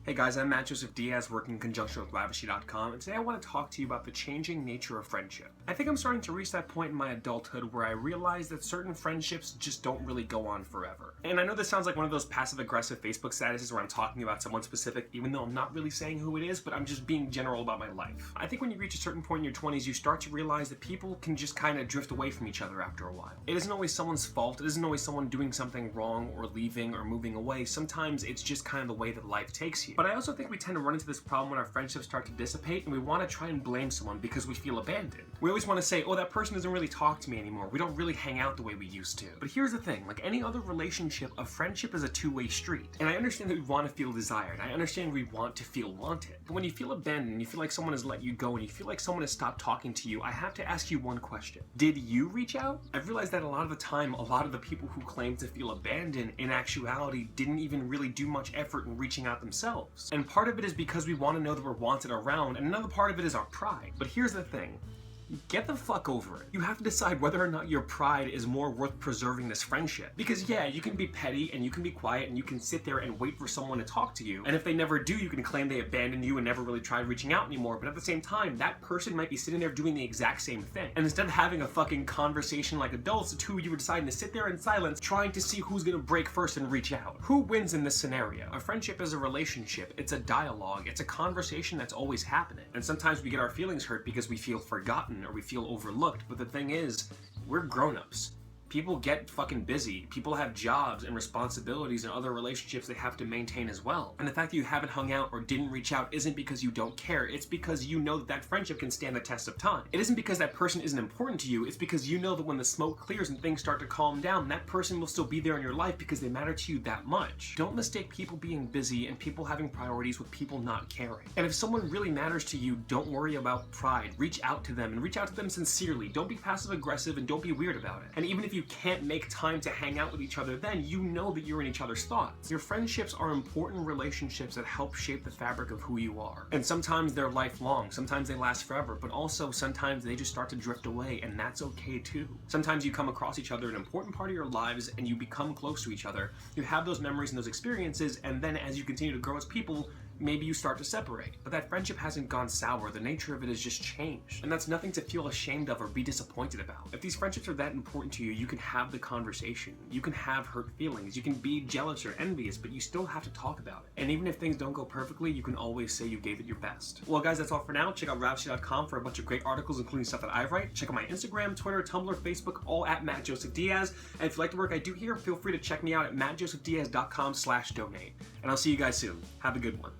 Hey guys, I'm Matt Joseph Diaz, working in conjunction with Ravishly.com, and today I want to talk to you about the changing nature of friendship. I think I'm starting to reach that point in my adulthood where I realize that certain friendships just don't really go on forever. And I know this sounds like one of those passive-aggressive Facebook statuses where I'm talking about someone specific, even though I'm not really saying who it is, but I'm just being general about my life. I think when you reach a certain point in your 20s, you start to realize that people can just kind of drift away from each other after a while. It isn't always someone's fault, it isn't always someone doing something wrong or leaving or moving away. Sometimes it's just kind of the way that life takes you. But I also think we tend to run into this problem when our friendships start to dissipate and we want to try and blame someone because we feel abandoned. We always want to say, oh, that person doesn't really talk to me anymore. We don't really hang out the way we used to. But here's the thing, like any other relationship, a friendship is a two-way street. And I understand that we want to feel desired. I understand we want to feel wanted. But when you feel abandoned, you feel like someone has let you go and you feel like someone has stopped talking to you, I have to ask you one question. Did you reach out? I've realized that a lot of the time, a lot of the people who claim to feel abandoned in actuality didn't even really do much effort in reaching out themselves. And part of it is because we want to know that we're wanted around, and another part of it is our pride. But here's the thing. Get the fuck over it. You have to decide whether or not your pride is more worth preserving this friendship. Because yeah, you can be petty and you can be quiet and you can sit there and wait for someone to talk to you. And if they never do, you can claim they abandoned you and never really tried reaching out anymore. But at the same time, that person might be sitting there doing the exact same thing. And instead of having a fucking conversation like adults, the two of you are deciding to sit there in silence, trying to see who's gonna break first and reach out. Who wins in this scenario? A friendship is a relationship. It's a dialogue. It's a conversation that's always happening. And sometimes we get our feelings hurt because we feel forgotten or we feel overlooked, but the thing is, we're grown-ups. People get fucking busy. People have jobs and responsibilities and other relationships they have to maintain as well. And the fact that you haven't hung out or didn't reach out isn't because you don't care. It's because you know that that friendship can stand the test of time. It isn't because that person isn't important to you. It's because you know that when the smoke clears and things start to calm down, that person will still be there in your life because they matter to you that much. Don't mistake people being busy and people having priorities with people not caring. And if someone really matters to you, don't worry about pride. Reach out to them and reach out to them sincerely. Don't be passive aggressive and don't be weird about it. And even if you can't make time to hang out with each other, then you know that you're in each other's thoughts. Your friendships are important relationships that help shape the fabric of who you are. And sometimes they're lifelong, sometimes they last forever, but also sometimes they just start to drift away, and that's okay too. Sometimes you come across each other in an important part of your lives and you become close to each other. You have those memories and those experiences, and then as you continue to grow as people, maybe you start to separate. But that friendship hasn't gone sour. The nature of it has just changed. And that's nothing to feel ashamed of or be disappointed about. If these friendships are that important to you, you can have the conversation. You can have hurt feelings. You can be jealous or envious, but you still have to talk about it. And even if things don't go perfectly, you can always say you gave it your best. Well guys, that's all for now. Check out Ravishly.com for a bunch of great articles, including stuff that I write. Check out my Instagram, Twitter, Tumblr, Facebook, all at Matt Joseph Diaz. And if you like the work I do here, feel free to check me out at mattjosephdiaz.com/donate. And I'll see you guys soon. Have a good one.